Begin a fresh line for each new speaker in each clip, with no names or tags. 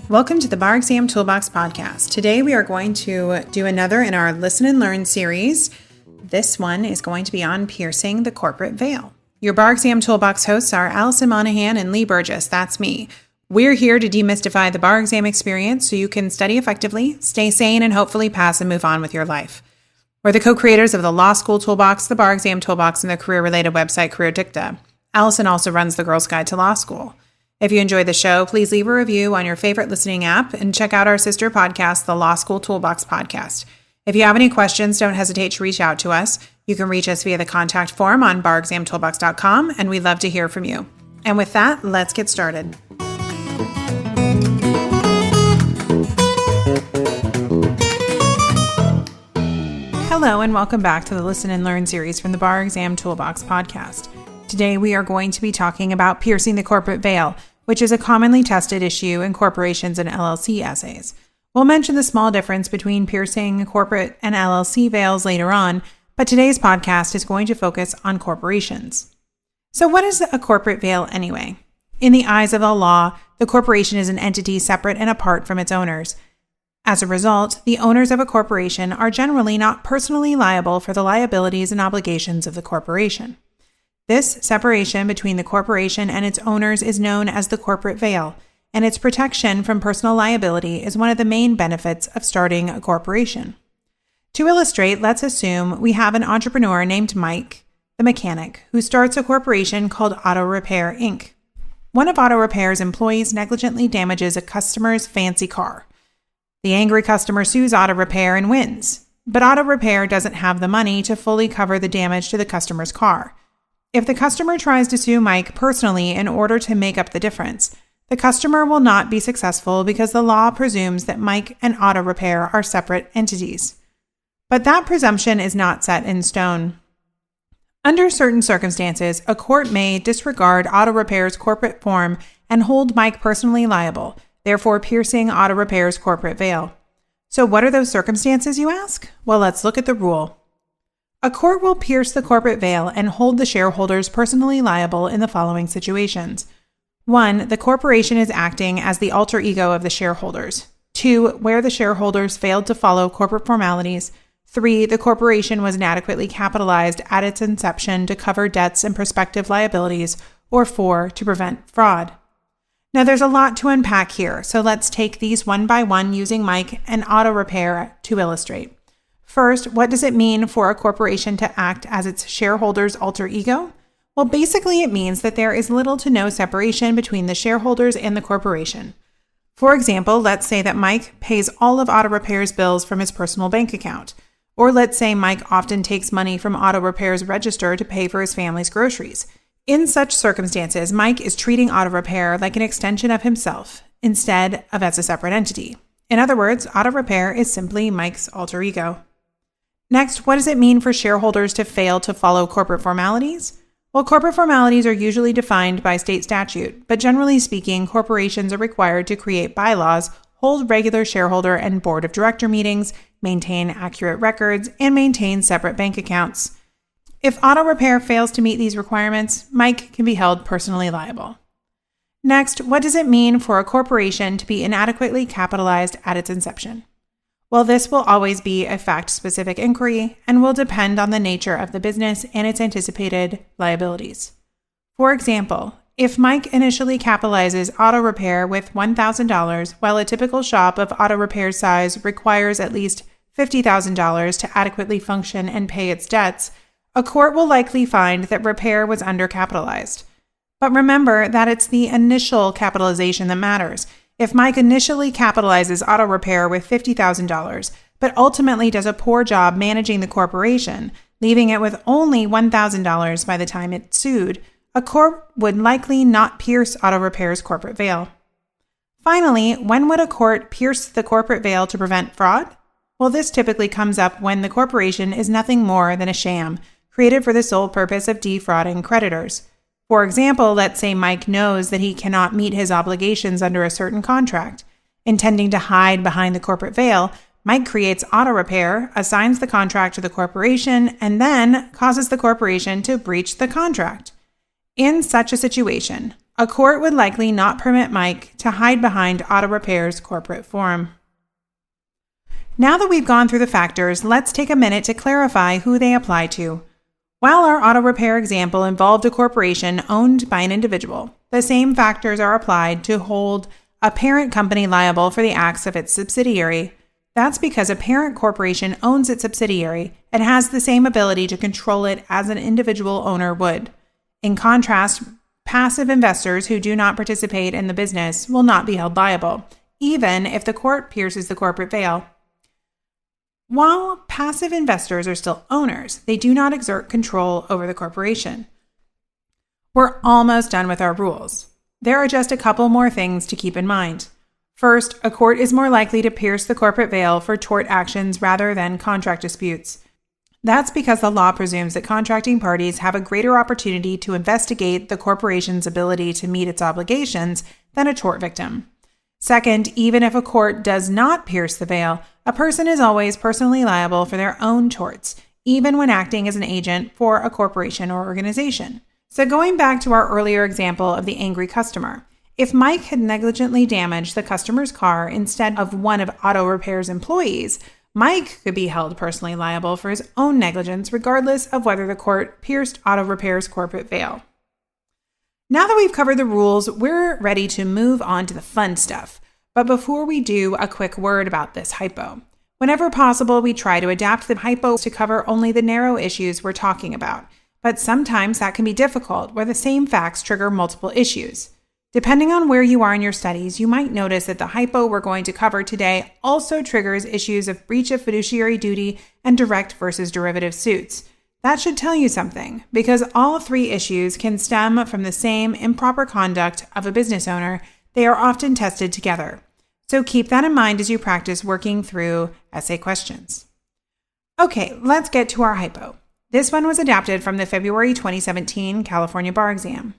Welcome to the Bar Exam Toolbox podcast. Today we are going to do another in our Listen and Learn series. This one is going to be on piercing the corporate veil. Your Bar Exam Toolbox hosts are Alison Monahan and Lee Burgess. That's me. We're here to demystify the bar exam experience so you can study effectively, stay sane, and hopefully pass and move on with your life. We're the co-creators of the Law School Toolbox, the Bar Exam Toolbox, and the career-related website Career Dicta. Alison also runs the Girl's Guide to Law School. If you enjoyed the show, please leave a review on your favorite listening app and check out our sister podcast, the Law School Toolbox podcast. If you have any questions, don't hesitate to reach out to us. You can reach us via the contact form on barexamtoolbox.com, and we'd love to hear from you. And with that, let's get started. Hello, and welcome back to the Listen and Learn series from the Bar Exam Toolbox podcast. Today, we are going to be talking about piercing the corporate veil, which is a commonly tested issue in corporations and LLC essays. We'll mention the small difference between piercing corporate and LLC veils later on, but today's podcast is going to focus on corporations. So what is a corporate veil anyway? In the eyes of the law, the corporation is an entity separate and apart from its owners. As a result, the owners of a corporation are generally not personally liable for the liabilities and obligations of the corporation. This separation between the corporation and its owners is known as the corporate veil, and its protection from personal liability is one of the main benefits of starting a corporation. To illustrate, let's assume we have an entrepreneur named Mike, the mechanic, who starts a corporation called Auto Repair, Inc. One of Auto Repair's employees negligently damages a customer's fancy car. The angry customer sues Auto Repair and wins, but Auto Repair doesn't have the money to fully cover the damage to the customer's car. If the customer tries to sue Mike personally in order to make up the difference, the customer will not be successful because the law presumes that Mike and Auto Repair are separate entities. But that presumption is not set in stone. Under certain circumstances, a court may disregard Auto Repair's corporate form and hold Mike personally liable, therefore piercing Auto Repair's corporate veil. So what are those circumstances, you ask? Well, let's look at the rule. A court will pierce the corporate veil and hold the shareholders personally liable in the following situations. 1. The corporation is acting as the alter ego of the shareholders. 2. Where the shareholders failed to follow corporate formalities. 3. The corporation was inadequately capitalized at its inception to cover debts and prospective liabilities. Or 4. To prevent fraud. Now there's a lot to unpack here, so let's take these one by one using Mike and Auto Repair to illustrate. First, what does it mean for a corporation to act as its shareholders' alter ego? Well, basically it means that there is little to no separation between the shareholders and the corporation. For example, let's say that Mike pays all of Auto Repair's bills from his personal bank account. Or let's say Mike often takes money from Auto Repair's register to pay for his family's groceries. In such circumstances, Mike is treating Auto Repair like an extension of himself, instead of as a separate entity. In other words, Auto Repair is simply Mike's alter ego. Next, what does it mean for shareholders to fail to follow corporate formalities? Well, corporate formalities are usually defined by state statute, but generally speaking, corporations are required to create bylaws, hold regular shareholder and board of director meetings, maintain accurate records, and maintain separate bank accounts. If Auto Repair fails to meet these requirements, Mike can be held personally liable. Next, what does it mean for a corporation to be inadequately capitalized at its inception? Well, this will always be a fact-specific inquiry and will depend on the nature of the business and its anticipated liabilities. For example, if Mike initially capitalizes Auto Repair with $1,000, while a typical shop of Auto Repair's size requires at least $50,000 to adequately function and pay its debts, a court will likely find that Repair was undercapitalized. But remember that it's the initial capitalization that matters. If Mike initially capitalizes Auto Repair with $50,000, but ultimately does a poor job managing the corporation, leaving it with only $1,000 by the time it's sued, a court would likely not pierce Auto Repair's corporate veil. Finally, when would a court pierce the corporate veil to prevent fraud? Well, this typically comes up when the corporation is nothing more than a sham, created for the sole purpose of defrauding creditors. For example, let's say Mike knows that he cannot meet his obligations under a certain contract. Intending to hide behind the corporate veil, Mike creates auto repair, assigns the contract to the corporation, and then causes the corporation to breach the contract. In such a situation, a court would likely not permit Mike to hide behind auto repair's corporate form. Now that we've gone through the factors, let's take a minute to clarify who they apply to. While our auto repair example involved a corporation owned by an individual, the same factors are applied to hold a parent company liable for the acts of its subsidiary. That's because a parent corporation owns its subsidiary and has the same ability to control it as an individual owner would. In contrast, passive investors who do not participate in the business will not be held liable, even if the court pierces the corporate veil. While passive investors are still owners, they do not exert control over the corporation. We're almost done with our rules. There are just a couple more things to keep in mind. First, a court is more likely to pierce the corporate veil for tort actions rather than contract disputes. That's because the law presumes that contracting parties have a greater opportunity to investigate the corporation's ability to meet its obligations than a tort victim. Second, even if a court does not pierce the veil, a person is always personally liable for their own torts, even when acting as an agent for a corporation or organization. So going back to our earlier example of the angry customer, if Mike had negligently damaged the customer's car instead of one of auto repair's employees, Mike could be held personally liable for his own negligence regardless of whether the court pierced auto repair's corporate veil. Now that we've covered the rules, we're ready to move on to the fun stuff. But before we do, a quick word about this hypo. Whenever possible, we try to adapt the hypo to cover only the narrow issues we're talking about. But sometimes that can be difficult, where the same facts trigger multiple issues. Depending on where you are in your studies, you might notice that the hypo we're going to cover today also triggers issues of breach of fiduciary duty and direct versus derivative suits. That should tell you something, because all three issues can stem from the same improper conduct of a business owner. They are often tested together. So keep that in mind as you practice working through essay questions. Okay, let's get to our hypo. This one was adapted from the February 2017 California Bar Exam.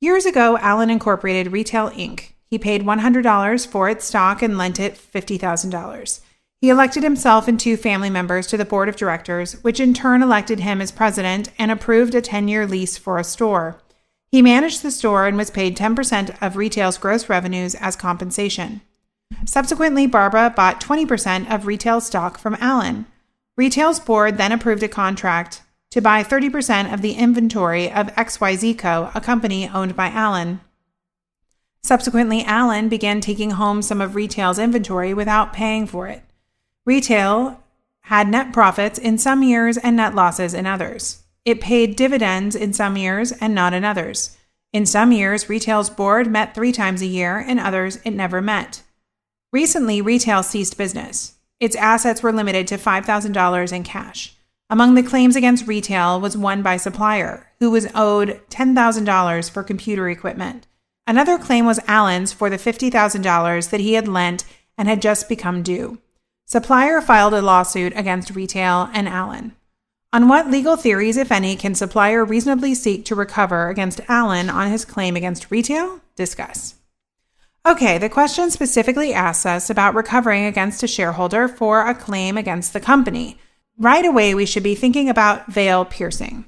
Years ago, Allen incorporated Retail Inc. He paid $100 for its stock and lent it $50,000. He elected himself and two family members to the board of directors, which in turn elected him as president and approved a 10-year lease for a store. He managed the store and was paid 10% of Retail's gross revenues as compensation. Subsequently, Barbara bought 20% of Retail stock from Allen. Retail's board then approved a contract to buy 30% of the inventory of XYZ Co., a company owned by Allen. Subsequently, Allen began taking home some of Retail's inventory without paying for it. Retail had net profits in some years and net losses in others. It paid dividends in some years and not in others. In some years, Retail's board met 3 times a year, in others it never met. Recently, Retail ceased business. Its assets were limited to $5,000 in cash. Among the claims against Retail was one by supplier, who was owed $10,000 for computer equipment. Another claim was Allen's for the $50,000 that he had lent and had just become due. Supplier filed a lawsuit against Retail and Allen. On what legal theories, if any, can supplier reasonably seek to recover against Allen on his claim against Retail? Discuss. Okay, the question specifically asks us about recovering against a shareholder for a claim against the company. Right away, we should be thinking about veil piercing.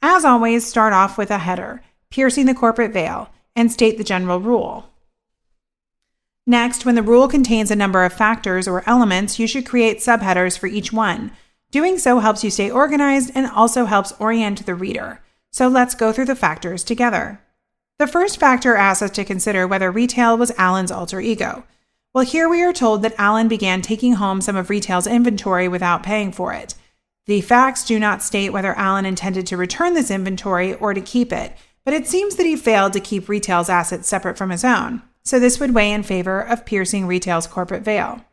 As always, start off with a header, piercing the corporate veil, and state the general rule. Next, when the rule contains a number of factors or elements, you should create subheaders for each one. Doing so helps you stay organized and also helps orient the reader. So let's go through the factors together. The first factor asks us to consider whether Retail was Allen's alter ego. Well, here we are told that Allen began taking home some of Retail's inventory without paying for it. The facts do not state whether Allen intended to return this inventory or to keep it, but it seems that he failed to keep Retail's assets separate from his own, so this would weigh in favor of piercing Retail's corporate veil.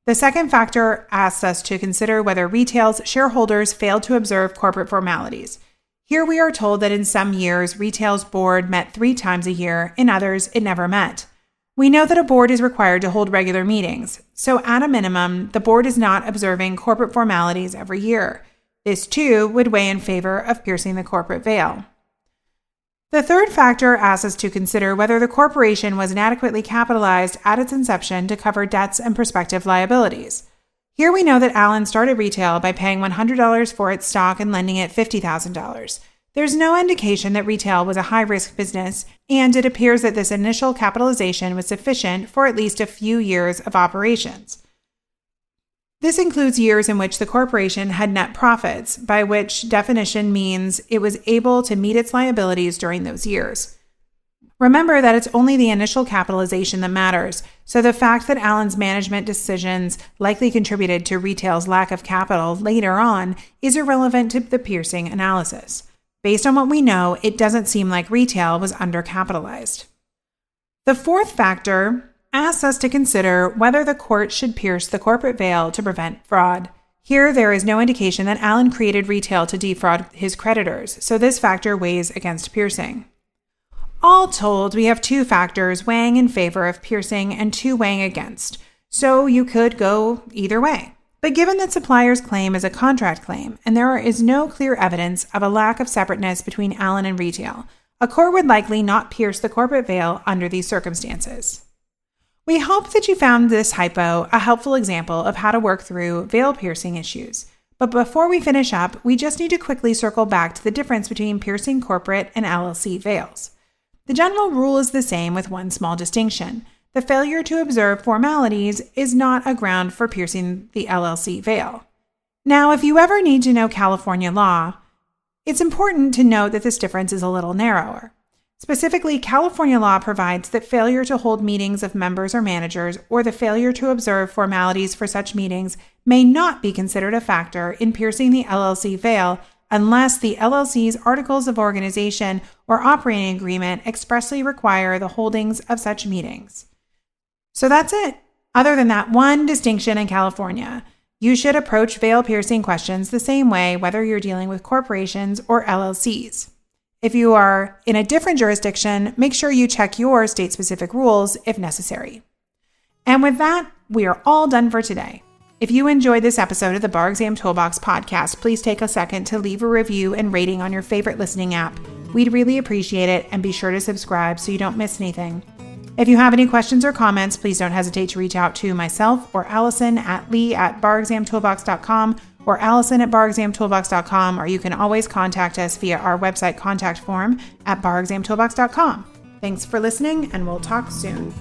The second factor asks us to consider whether Retail's shareholders failed to observe corporate formalities. Here we are told that in some years, Retail's board met 3 times a year, in others, it never met. We know that a board is required to hold regular meetings, so at a minimum, the board is not observing corporate formalities every year. This, too, would weigh in favor of piercing the corporate veil. The third factor asks us to consider whether the corporation was inadequately capitalized at its inception to cover debts and prospective liabilities. Here we know that Allen started retail by paying $100 for its stock and lending it $50,000. There's no indication that retail was a high-risk business, and it appears that this initial capitalization was sufficient for at least a few years of operations. This includes years in which the corporation had net profits, by which definition means it was able to meet its liabilities during those years. Remember that it's only the initial capitalization that matters, so the fact that Allen's management decisions likely contributed to retail's lack of capital later on is irrelevant to the piercing analysis. Based on what we know, it doesn't seem like retail was undercapitalized. The fourth factor asks us to consider whether the court should pierce the corporate veil to prevent fraud. Here, there is no indication that Allen created retail to defraud his creditors, so this factor weighs against piercing. All told, we have 2 factors weighing in favor of piercing and 2 weighing against, so you could go either way. But given that supplier's claim is a contract claim, and there is no clear evidence of a lack of separateness between Allen and retail, a court would likely not pierce the corporate veil under these circumstances. We hope that you found this hypo a helpful example of how to work through veil piercing issues. But before we finish up, we just need to quickly circle back to the difference between piercing corporate and LLC veils. The general rule is the same with one small distinction. The failure to observe formalities is not a ground for piercing the LLC veil. Now, if you ever need to know California law, it's important to note that this difference is a little narrower. Specifically, California law provides that failure to hold meetings of members or managers, or the failure to observe formalities for such meetings, may not be considered a factor in piercing the LLC veil unless the LLC's articles of organization or operating agreement expressly require the holdings of such meetings. So that's it. Other than that one distinction in California, you should approach veil piercing questions the same way whether you're dealing with corporations or LLCs. If you are in a different jurisdiction, make sure you check your state-specific rules if necessary. And with that, we are all done for today. If you enjoyed this episode of the Bar Exam Toolbox podcast, please take a second to leave a review and rating on your favorite listening app. We'd really appreciate it, and be sure to subscribe so you don't miss anything. If you have any questions or comments, please don't hesitate to reach out to myself or Alison at lee@barexamtoolbox.com or Alison@barexamtoolbox.com, or you can always contact us via our website contact form at barexamtoolbox.com. Thanks for listening, and we'll talk soon.